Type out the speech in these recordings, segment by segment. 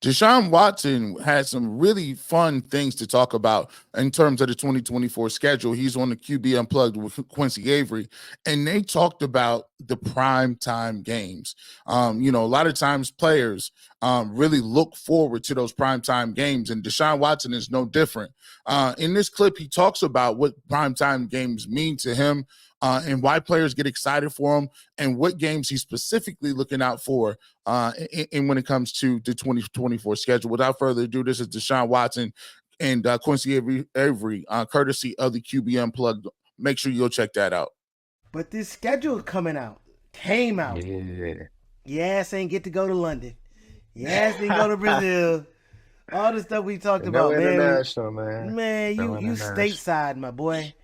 Deshaun Watson had some really fun things to talk about in terms of the 2024 schedule. He's on the QB Unplugged with Quincy Avery, and they talked about the prime time games. A lot of times players really look forward to those prime time games, and Deshaun Watson is no different. In this clip, he talks about what prime time games mean to him. And why players get excited for him, and what games he's specifically looking out for when it comes to the 2024 schedule. Without further ado, this is Deshaun Watson and Quincy Avery, courtesy of the QB Unplugged. Make sure you'll check that out. But this schedule came out. Yeah. Yes, ain't get to go to London. Yes, didn't go to Brazil. All the stuff we talked No about, man. international, man. Man, you stateside, my boy.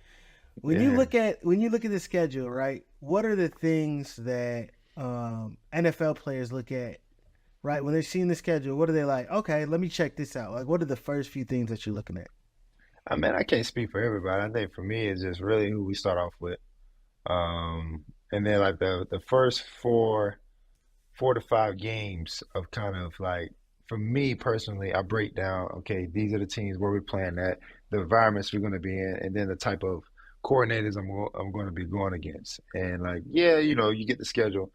When you look at the schedule, right? What are the things that NFL players look at, right? When they're seeing the schedule, what are they like? Okay, let me check this out. Like, what are the first few things that you're looking at? I mean, I can't speak for everybody. I think for me, it's just really who we start off with. And then like the first four to five games of kind of like, for me personally, I break down, okay, these are the teams where we're playing at, the environments we're going to be in, and then the type of coordinators I'm going to be going against. And like, yeah, you get the schedule.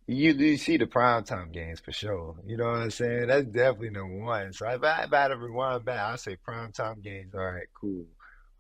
You see the primetime games for sure. You know what I'm saying? That's definitely number one. So if I had to rewind back, I say primetime games. All right, cool.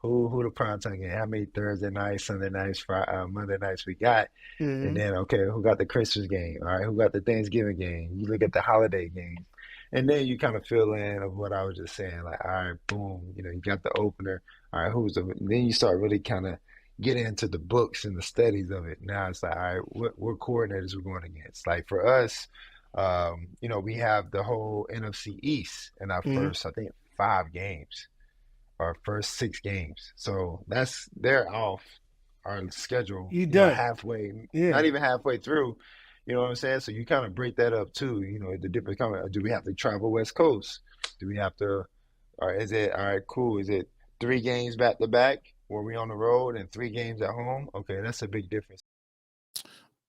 Who the primetime game? How many Thursday nights, Sunday nights, Friday, Monday nights we got? And Mm-hmm. then okay, who got the Christmas game? All right, who got the Thanksgiving game? You look at the holiday game, and then you kind of fill in of what I was just saying. Like, all right, boom, you got the opener. All right, who's the? And then you start really kind of get into the books and the studies of it. Now it's like, all right, what coordinators we're going against? Like for us, we have the whole NFC East in our Mm-hmm. first, I think, 5 games, our first 6 games. So they're off our schedule, You done? halfway, Yeah. not even halfway through. You know what I'm saying? So you kind of break that up too. The different kind of, do we have to travel West Coast? Do we have to, or is it, all right, cool. Is it 3 games back to back where we on the road and 3 games at home? Okay, that's a big difference.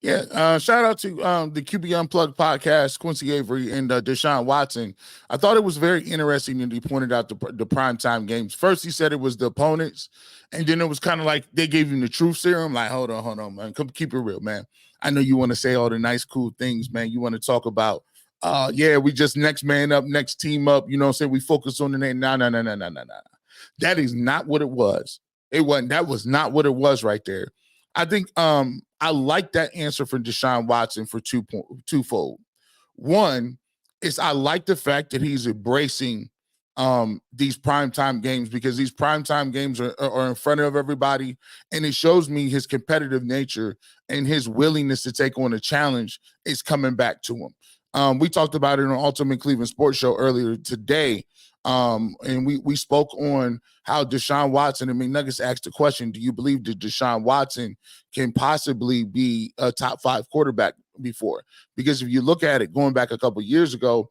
Yeah, shout out to the QB Unplugged podcast, Quincy Avery and Deshaun Watson. I thought it was very interesting that he pointed out the primetime games. First, he said it was the opponents, and then it was kind of like they gave him the truth serum. Like, hold on, man. Come keep it real, man. I know you want to say all the nice, cool things, man. You want to talk about, we just next man up, next team up. You know what I'm saying? We focus on the name. No. That is not what it was. It wasn't. That was not what it was right there. I think I like that answer from Deshaun Watson for twofold. One is I like the fact that he's embracing these primetime games, because these primetime games are in front of everybody, and it shows me his competitive nature and his willingness to take on a challenge is coming back to him. We talked about it on Ultimate Cleveland Sports Show earlier today. And we spoke on how Deshaun Watson and McNuggets asked the question, do you believe that Deshaun Watson can possibly be a top 5 quarterback before? Because if you look at it going back a couple years ago,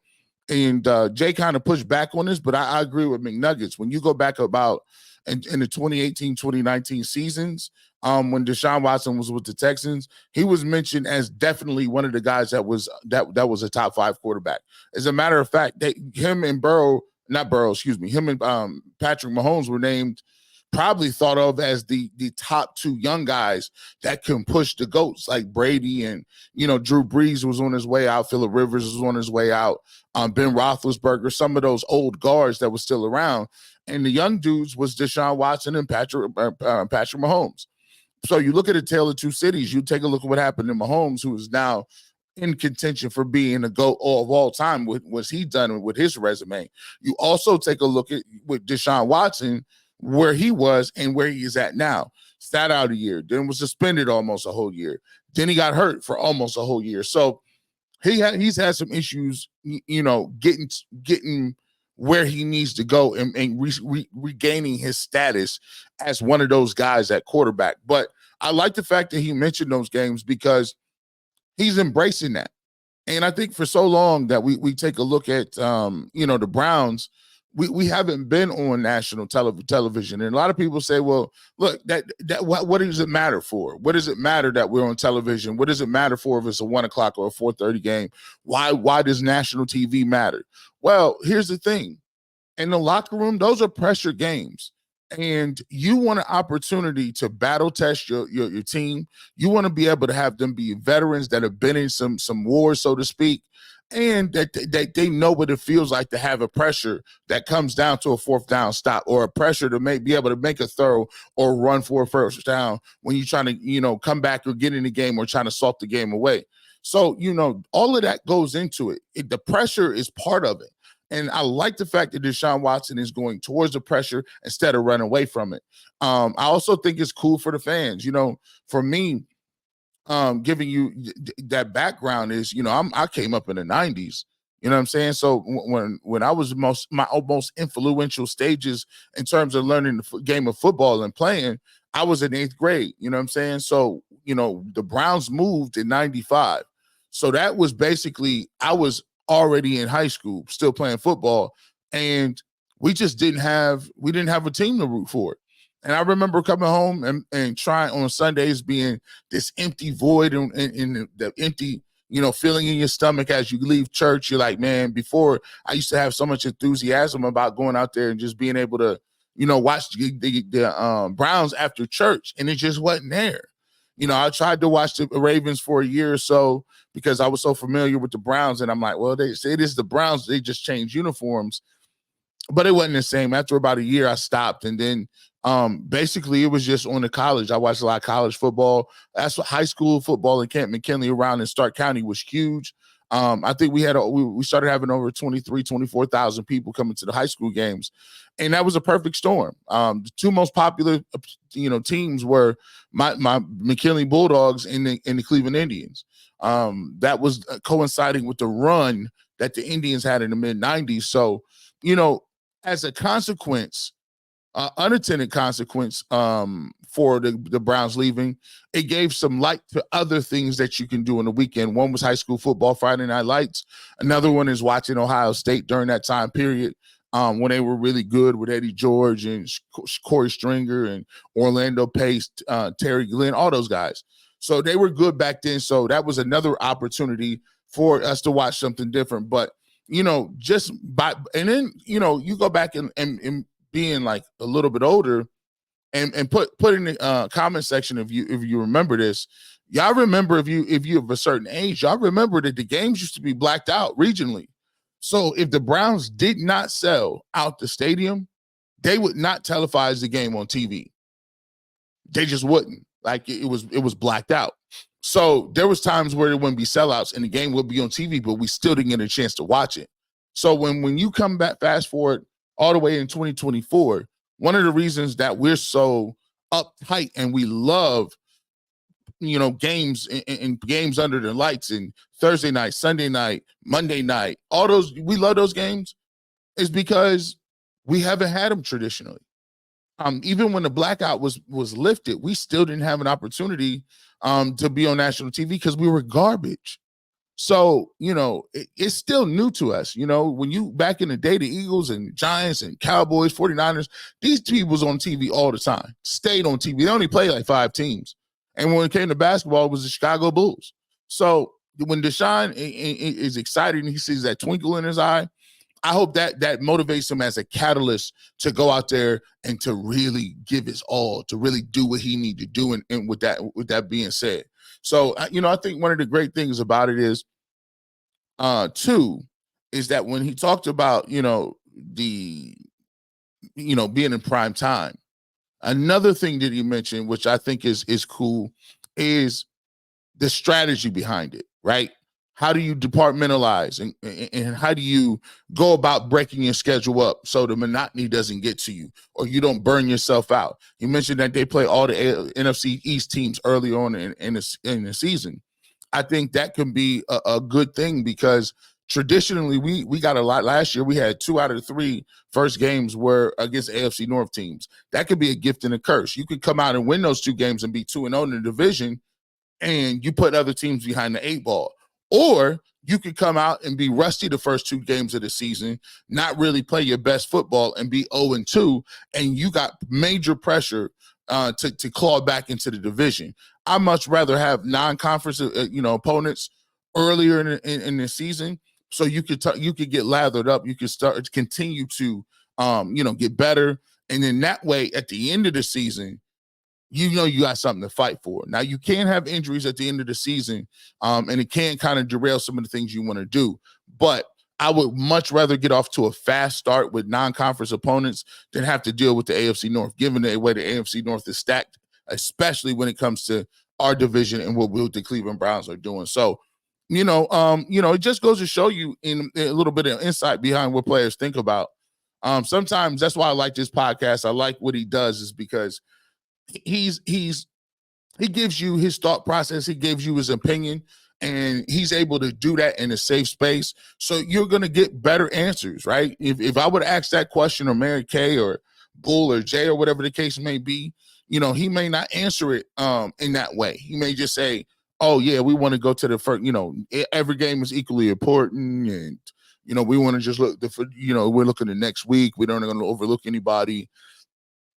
and Jay kind of pushed back on this, but I agree with McNuggets. When you go back about in the 2018, 2019 seasons, when Deshaun Watson was with the Texans, he was mentioned as definitely one of the guys that was a top 5 quarterback. As a matter of fact, him and him and Patrick Mahomes were named, probably thought of as the top 2 young guys that can push the goats, like Brady, and Drew Brees was on his way out, Phillip Rivers was on his way out, Ben Roethlisberger, some of those old guards that were still around, and the young dudes was Deshaun Watson and Patrick Mahomes. So you look at a tale of two cities. You take a look at what happened to Mahomes, who is now in contention for being a GOAT of all time. What's he done with his resume? You also take a look at with Deshaun Watson, where he was and where he is at now. Sat out a year, then was suspended almost a whole year. Then he got hurt for almost a whole year. So he's had some issues, getting where he needs to go and regaining his status as one of those guys at quarterback. But I like the fact that he mentioned those games, because he's embracing that. And I think for so long that we take a look at, the Browns, we haven't been on national television. And a lot of people say, well, look, what does it matter for? What does it matter that we're on television? What does it matter for if it's a 1 o'clock or a 4:30 game? Why does national TV matter? Well, here's the thing. In the locker room, those are pressure games. And you want an opportunity to battle test your team. You want to be able to have them be veterans that have been in some wars, so to speak, and that they know what it feels like to have a pressure that comes down to a 4th down stop, or a pressure to be able to make a throw or run for a 1st down when you're trying to, come back or get in the game or trying to salt the game away. So, all of that goes into it. The pressure is part of it. And I like the fact that Deshaun Watson is going towards the pressure instead of running away from it. I also think it's cool for the fans. For me, giving you that background is, I came up in the 90s. You know what I'm saying? So when I was my most influential stages in terms of learning the game of football and playing, I was in 8th grade. You know what I'm saying? So, the Browns moved in 95. So that was basically, I was already in high school, still playing football, and we didn't have a team to root for. And I remember coming home and trying on Sundays, being this empty void and the empty, feeling in your stomach as you leave church. You're like, man, before I used to have so much enthusiasm about going out there and just being able to, watch the Browns after church, and it just wasn't there. I tried to watch the Ravens for a year or so because I was so familiar with the Browns, and I'm like, well, they say it is the Browns. They just changed uniforms, but it wasn't the same. After about a year, I stopped, and then basically it was just on the college. I watched a lot of college football. That's what high school football in Camp McKinley around in Stark County was huge. I think we started having over 24,000 people coming to the high school games, and that was a perfect storm. The two most popular, teams were my McKinley Bulldogs and the Cleveland Indians. That was coinciding with the run that the Indians had in the mid 90s. So, as a consequence, unintended consequence for the Browns leaving, it gave some light to other things that you can do in the weekend. One was high school football, Friday Night Lights. Another one is watching Ohio State during that time period when they were really good with Eddie George and Corey Stringer and Orlando Pace, Terry Glenn, all those guys. So they were good back then. So that was another opportunity for us to watch something different. But, and then, you go back and being like a little bit older and put in the comment section if you remember this. Y'all remember, if you of a certain age, y'all remember that the games used to be blacked out regionally. So if the Browns did not sell out the stadium, they would not televise the game on TV. They just wouldn't. Like it was blacked out. So there was times where there wouldn't be sellouts and the game would be on TV, but we still didn't get a chance to watch it. So when you come back, fast forward all the way in 2024, one of the reasons that we're so uptight and we love, games and games under the lights and Thursday night, Sunday night, Monday night, all those, we love those games, is because we haven't had them traditionally. Even when the blackout was lifted, we still didn't have an opportunity to be on national TV because we were garbage. So, it's still new to us. When you back in the day, the Eagles and Giants and Cowboys, 49ers, these people was on TV all the time, stayed on TV. They only played like 5 teams. And when it came to basketball, it was the Chicago Bulls. So when Deshaun is excited and he sees that twinkle in his eye, I hope that motivates him as a catalyst to go out there and to really give his all, to really do what he needs to do. And with that being said, so, I think one of the great things about it is, too, is that when he talked about, being in prime time, another thing that he mentioned, which I think is cool, is the strategy behind it, right? How do you departmentalize and how do you go about breaking your schedule up so the monotony doesn't get to you or you don't burn yourself out? You mentioned that they play all the NFC East teams early on in the season. I think that can be a good thing because traditionally we got a lot. Last year we had 2 out of the 3 first games were against AFC North teams. That could be a gift and a curse. You could come out and win those 2 games and be 2-0 in the division, and you put other teams behind the 8 ball. Or you could come out and be rusty the first 2 games of the season, not really play your best football and be 0-2, and you got major pressure to claw back into the division. I much rather have non-conference opponents earlier in the season, so you could get lathered up. You could continue to get better, and then that way at the end of the season, you got something to fight for. Now, you can have injuries at the end of the season, and it can kind of derail some of the things you want to do. But I would much rather get off to a fast start with non-conference opponents than have to deal with the AFC North, given the way the AFC North is stacked, especially when it comes to our division and what the Cleveland Browns are doing. So, it just goes to show you in a little bit of insight behind what players think about. Sometimes that's why I like this podcast. I like what he does, is because he gives you his thought process. He gives you his opinion, and he's able to do that in a safe space. So you're going to get better answers, right? If I would ask that question, or Mary Kay or Bull or Jay or whatever the case may be, he may not answer it in that way. He may just say, oh yeah, we want to go to the first, every game is equally important. And, we want to just look, we're looking the next week. We don't want to overlook anybody.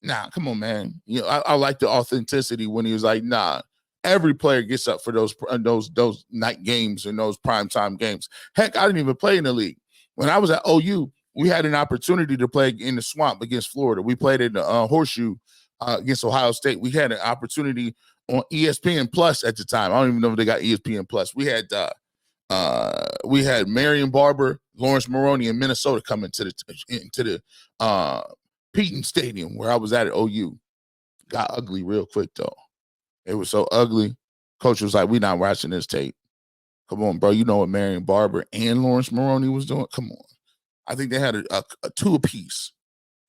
Nah, come on, man. I like the authenticity when he was like, nah, every player gets up for those night games and those primetime games. Heck, I didn't even play in the league. When I was at OU, we had an opportunity to play in the swamp against Florida. We played in the Horseshoe against Ohio State. We had an opportunity on ESPN Plus at the time. I don't even know if they got ESPN Plus. We had Marion Barber, Lawrence Maroney in Minnesota coming into the Peyton Stadium where I was at OU. Got ugly real quick though. It was so ugly. Coach was like, "We not watching this tape. Come on, bro. You know what Marion Barber and Lawrence Maroney was doing? Come on." I think they had a 2 apiece.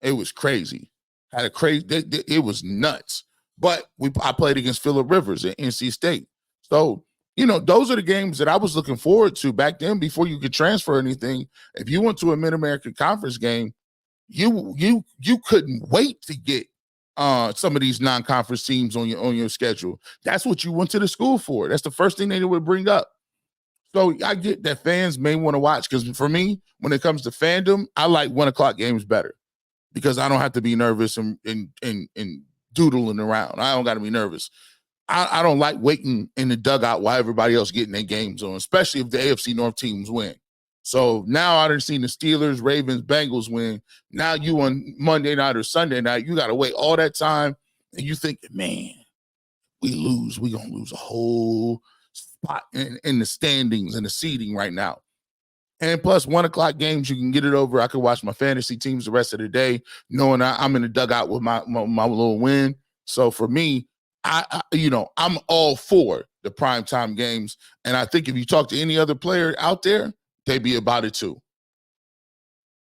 It was crazy. It was nuts. But I played against Phillip Rivers at NC State. So, those are the games that I was looking forward to back then before you could transfer anything. If you went to a Mid-American Conference game, you couldn't wait to get some of these non-conference teams on your schedule. That's what you went to the school for. That's the first thing they would bring up. So I get that fans may want to watch, because for me, when it comes to fandom, I like 1:00 games better, because I don't have to be nervous and doodling around. I don't got to be nervous. I don't like waiting in the dugout while everybody else getting their games on, especially if the AFC North teams win. So now I've seen the Steelers, Ravens, Bengals win. Now you on Monday night or Sunday night, you got to wait all that time, and you think, man, we're going to lose a whole spot in the standings and the seeding right now. And plus 1:00 games, you can get it over. I can watch my fantasy teams the rest of the day, knowing I'm in the dugout with my little win. So for me, I'm all for the primetime games. And I think if you talk to any other player out there, they'd be about it too.